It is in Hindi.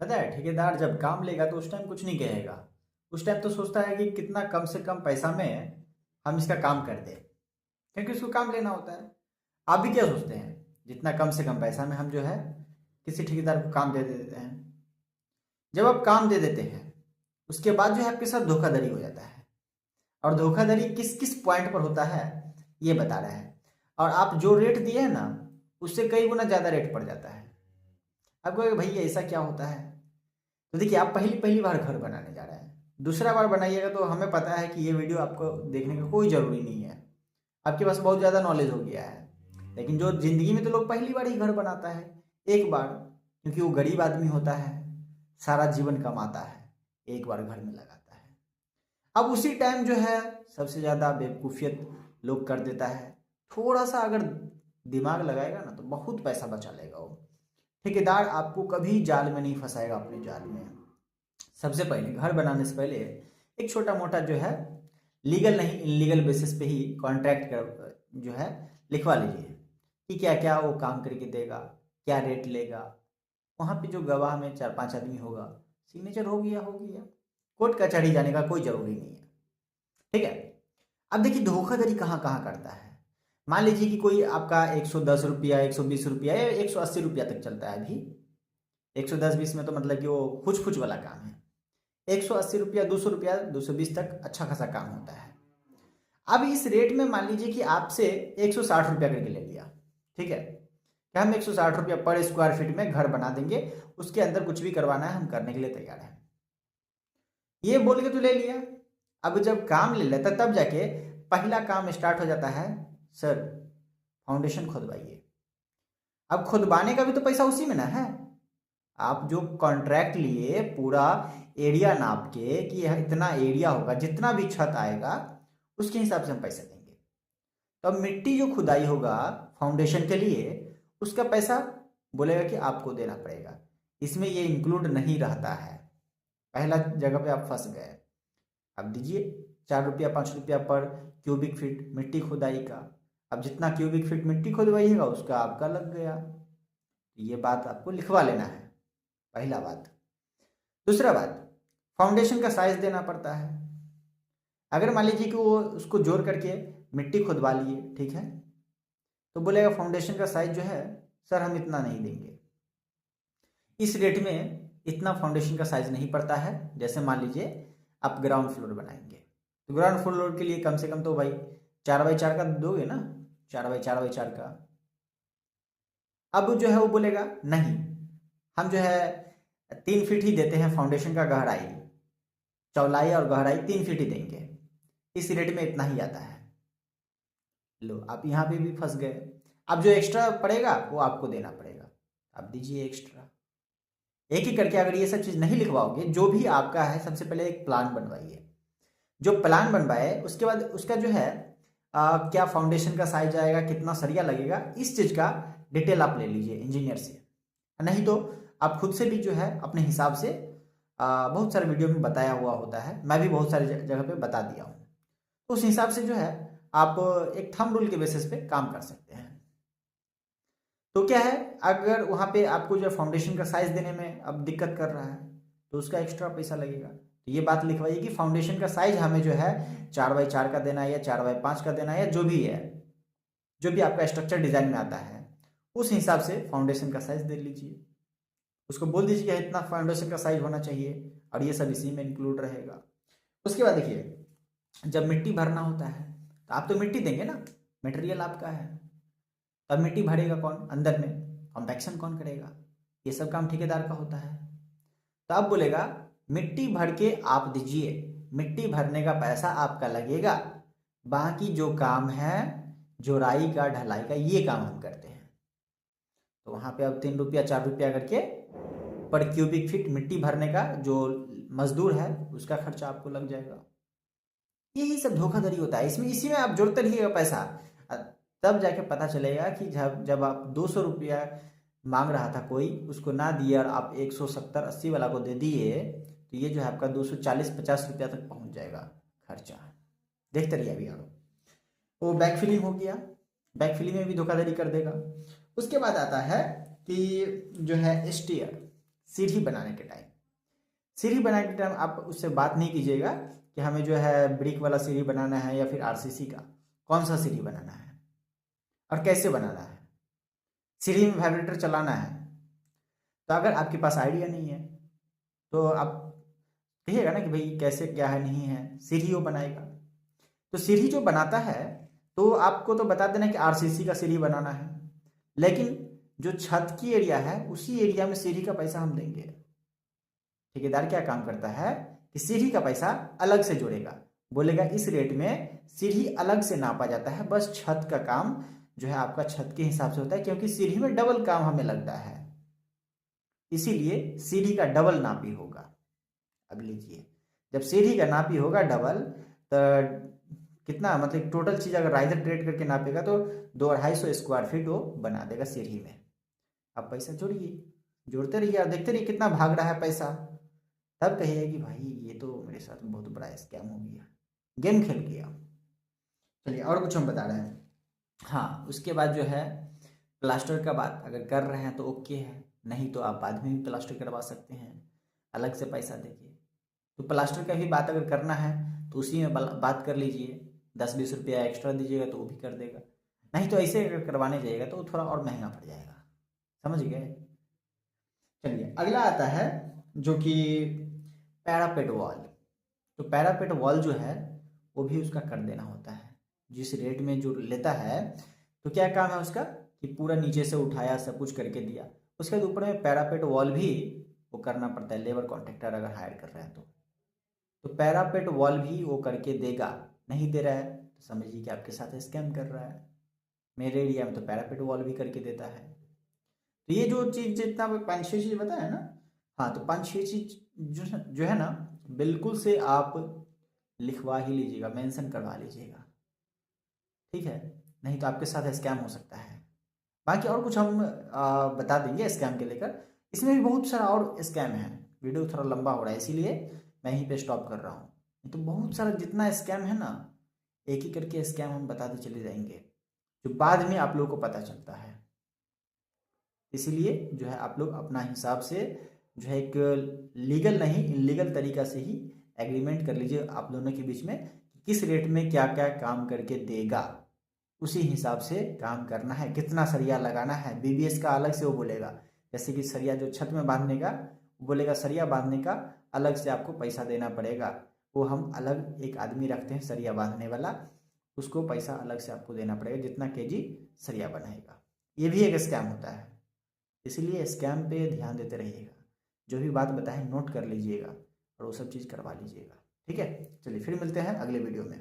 पता है ठेकेदार जब काम लेगा तो उस टाइम कुछ नहीं कहेगा। उस टाइम तो सोचता है कि कितना कम से कम पैसा में हम इसका काम कर दें, क्योंकि उसको काम लेना होता है। आप भी क्या सोचते हैं, जितना कम से कम पैसा में हम जो है किसी ठेकेदार को काम दे देते हैं। जब आप काम दे देते हैं उसके बाद जो है आपके साथ धोखाधड़ी हो जाता है। और धोखाधड़ी किस किस पॉइंट पर होता है ये बता रहा है। और आप जो रेट दिए हैं ना उससे कई गुना ज़्यादा रेट पड़ जाता है। आप कहोगे भैया ऐसा क्या होता है। तो देखिए आप पहली पहली बार घर बनाने जा रहे हैं, दूसरा बार बनाइएगा तो हमें पता है कि ये वीडियो आपको देखने का कोई ज़रूरी नहीं है, आपके पास बहुत ज़्यादा नॉलेज हो गया है। लेकिन जो ज़िंदगी में तो लोग पहली बार ही घर बनाता है, एक बार, क्योंकि वो गरीब आदमी होता है, सारा जीवन कमाता है, एक बार घर में लगाता है। अब उसी टाइम जो है सबसे ज़्यादा बेवकूफ़ियत लोग कर देता है। थोड़ा सा अगर दिमाग लगाएगा ना तो बहुत पैसा बचा लेगा वो। ठेकेदार आपको कभी जाल में नहीं फंसाएगा अपने जाल में। सबसे पहले घर बनाने से पहले एक छोटा मोटा जो है लीगल नहीं इनलीगल बेसिस पे ही कॉन्ट्रैक्ट कर जो है लिखवा लीजिए कि क्या क्या वो काम करके देगा, क्या रेट लेगा। वहाँ पे जो गवाह में 4-5 आदमी होगा, सिग्नेचर हो गया हो गया, कोर्ट कचहरी जाने का कोई ज़रूरी नहीं है। ठीक है। अब देखिए धोखाधड़ी कहाँ कहाँ करता है। मान लीजिए कि कोई आपका 110 रुपया, 120 रुपया या 180 रुपया तक चलता है अभी। 110-20 में तो मतलब कि वो कुछ कुछ वाला काम है। 180 रुपया, 200 रुपया, 220 तक अच्छा खासा काम होता है। अब इस रेट में मान लीजिए कि आपसे 160 रुपया करके ले लिया। ठीक है, कि हम 160 रुपया पर स्क्वायर फीट में घर बना देंगे, उसके अंदर कुछ भी करवाना है हम करने के लिए तैयार हैं, ये बोल के तो ले लिया। अब जब काम ले लेता तब जाके पहला काम स्टार्ट हो जाता है, सर फाउंडेशन खुदवाइए। अब खुदवाने का भी तो पैसा उसी में ना है। आप जो कॉन्ट्रैक्ट लिए पूरा एरिया नाप के कि यह इतना एरिया होगा, जितना भी छत आएगा उसके हिसाब से हम पैसा देंगे। तो अब मिट्टी जो खुदाई होगा फाउंडेशन के लिए उसका पैसा बोलेगा कि आपको देना पड़ेगा, इसमें ये इंक्लूड नहीं रहता है। पहला जगह पे आप फंस गए। अब दीजिए 4 रुपया 5 रुपया पर क्यूबिक फीट मिट्टी खुदाई का। अब जितना क्यूबिक फीट मिट्टी खुदवाइएगा उसका आपका लग गया। ये बात आपको लिखवा लेना है, पहला बात। दूसरा बात, फाउंडेशन का साइज देना पड़ता है। अगर मान लीजिए कि वो उसको जोड़ करके मिट्टी खुदवा लिए, ठीक है, तो बोलेगा फाउंडेशन का साइज जो है सर हम इतना नहीं देंगे, इस रेट में इतना फाउंडेशन का साइज नहीं पड़ता है। जैसे मान लीजिए आप ग्राउंड फ्लोर बनाएंगे तो ग्राउंड फ्लोर के लिए कम से कम तो भाई 4x4 का दोगे ना, 4x4x4 का। अब जो है वो बोलेगा नहीं, हम जो है 3 फीट ही देते हैं फाउंडेशन का गहराई, चौड़ाई और गहराई 3 फीट ही देंगे, इस रेट में इतना ही आता है। लो आप यहाँ पे भी फंस गए। अब जो एक्स्ट्रा पड़ेगा वो आपको देना पड़ेगा, आप दीजिए एक्स्ट्रा। एक एक करके अगर ये सब चीज़ नहीं लिखवाओगे, जो भी आपका है सबसे पहले एक प्लान बनवाइए। जो प्लान बनवाए उसके बाद उसका जो है क्या फाउंडेशन का साइज आएगा, कितना सरिया लगेगा, इस चीज़ का डिटेल आप ले लीजिए इंजीनियर से। नहीं तो आप खुद से भी जो है अपने हिसाब से बहुत सारे वीडियो में बताया हुआ होता है, मैं भी बहुत सारी जगह पे बता दिया हूँ। उस हिसाब से जो है आप एक थंब रूल के बेसिस पे काम कर सकते हैं। तो क्या है, अगर वहाँ पे आपको जो फाउंडेशन का साइज देने में अब दिक्कत कर रहा है तो उसका एक्स्ट्रा पैसा लगेगा। तो ये बात लिखवाइए कि फाउंडेशन का साइज हमें जो है 4x4 का देना है या 4x5 का देना है, या जो भी है, जो भी आपका स्ट्रक्चर डिजाइन में आता है उस हिसाब से फाउंडेशन का साइज दे लीजिए। उसको बोल दीजिए कि इतना फाउंडेशन का साइज होना चाहिए और ये सब इसी में इंक्लूड रहेगा। उसके बाद देखिए जब मिट्टी भरना होता है तो आप तो मिट्टी देंगे ना, मटेरियल आपका है, तब मिट्टी भरेगा कौन अंदर में, कॉम्पैक्शन कौन करेगा, ये सब काम ठेकेदार का होता है। तो अब बोलेगा मिट्टी भर के आप दीजिए, मिट्टी भरने का पैसा आपका लगेगा, बाकी जो काम है जोड़ाई का ढलाई का ये काम हम करते हैं। तो वहाँ पे अब 3 रुपया 4 रुपया करके पर क्यूबिक फीट मिट्टी भरने का जो मजदूर है उसका खर्चा आपको लग जाएगा। यही सब धोखाधड़ी होता है इसमें, इसी में आप जोड़ते रहिएगा पैसा। तब जाके पता चलेगा कि जब जब आप 200 रुपया मांग रहा था कोई, उसको ना दिए और आप 170-80 वाला को दे दिए, तो ये जो है आपका 240-50 रुपया तक पहुंच जाएगा खर्चा। देखते रहिए अभी आप, वो बैक फिलिंग हो गया, बैक फिलिंग में भी धोखाधड़ी कर देगा। उसके बाद आता है कि जो है स्टेयर, सीढ़ी बनाने के टाइम। सीढ़ी बनाने के टाइम आप उससे बात नहीं कीजिएगा कि हमें जो है ब्रिक वाला सीढ़ी बनाना है या फिर आरसीसी का, कौन सा सीढ़ी बनाना है और कैसे बनाना है। सीढ़ी में वाइब्रेटर चलाना है, तो अगर आपके पास आइडिया नहीं है तो आप कहिएगा ना कि भाई कैसे क्या है नहीं है, सीढ़ी वो बनाएगा। तो सीढ़ी जो बनाता है तो आपको तो बता देना कि आरसीसी का सीढ़ी बनाना है, लेकिन जो छत की एरिया है उसी एरिया में सीढ़ी का पैसा हम देंगे। ठेकेदार क्या काम करता है कि सीढ़ी का पैसा अलग से जोड़ेगा, बोलेगा इस रेट में सीढ़ी अलग से नापा जाता है, बस छत का काम जो है आपका छत के हिसाब से होता है, क्योंकि सीढ़ी में डबल काम हमें लगता है, इसीलिए सीढ़ी का डबल नापी होगा। अब लीजिए, जब सीढ़ी का नापी होगा डबल, तो कितना मतलब टोटल चीज अगर राइजर ट्रेड करके नापेगा तो 200-250 स्क्वायर फीट वो बना देगा सीढ़ी में। अब पैसा जोड़िए, जोड़ते रहिए और देखते रहिए कितना भाग रहा है पैसा, तब कहिए कि भाई ये तो मेरे साथ बहुत बड़ा स्कैम हो गया, गेम खेल गया। चलिए और कुछ हम बता रहे हैं। हाँ, उसके बाद जो है प्लास्टर का बात अगर कर रहे हैं तो ओके है, नहीं तो आप बाद में भी प्लास्टर करवा सकते हैं अलग से पैसा देके। तो प्लास्टर का भी बात अगर करना है तो उसी में बात कर लीजिए, 10-20 रुपया एक्स्ट्रा दीजिएगा तो वो भी कर देगा, नहीं तो ऐसे अगर करवाने जाइएगा तो थोड़ा और महंगा पड़ जाएगा। समझ गए। चलिए अगला आता है जो कि पैरापेट वॉल। तो पैरापेट वॉल जो है वो भी उसका कर देना होता है, जिस रेट में जो लेता है तो क्या काम है उसका कि पूरा नीचे से उठाया सब कुछ करके दिया, उसके बाद ऊपर में पैरापेट वॉल भी वो करना पड़ता है, लेबर कॉन्ट्रैक्टर अगर हायर कर रहा है तो पैरापेट वॉल भी वो करके देगा। नहीं दे रहा है तो समझिए कि आपके साथ स्कैम कर रहा है। मेरे एरिया में तो पैरापेट वॉल भी करके देता है। तो ये जो चीज़ जितना 5-6 चीज़ बताया ना, हाँ तो 5-6 चीज़ जो है ना बिल्कुल से आप लिखवा ही लीजिएगा, मेंशन करवा लीजिएगा, ठीक है, नहीं तो आपके साथ स्कैम हो सकता है। बाकी और कुछ हम बता देंगे स्कैम के लेकर, इसमें भी बहुत सारा और स्कैम है। वीडियो थोड़ा लंबा हो रहा है इसीलिए मैं यहीं पे स्टॉप कर रहा हूँ। तो बहुत सारा जितना स्कैम है ना, एक ही करके स्कैम हम बताते चले जाएंगे जो बाद में आप लोगों को पता चलता है। इसीलिए जो है आप लोग अपना हिसाब से जो है एक लीगल नहीं इलीगल तरीका से ही एग्रीमेंट कर लीजिए आप दोनों के बीच में, किस रेट में क्या क्या काम करके देगा, उसी हिसाब से काम करना है। कितना सरिया लगाना है, बीबीएस का अलग से वो बोलेगा, जैसे कि सरिया जो छत में बांधने का बोलेगा, सरिया बांधने का अलग से आपको पैसा देना पड़ेगा, वो हम अलग एक आदमी रखते हैं सरिया बांधने वाला, उसको पैसा अलग से आपको देना पड़ेगा जितना केजी सरिया बनाएगा। ये भी एक स्कैम होता है, इसलिए स्कैम पे ध्यान देते रहिएगा। जो भी बात बताएं नोट कर लीजिएगा और वो सब चीज़ करवा लीजिएगा, ठीक है। चलिए फिर मिलते हैं अगले वीडियो में।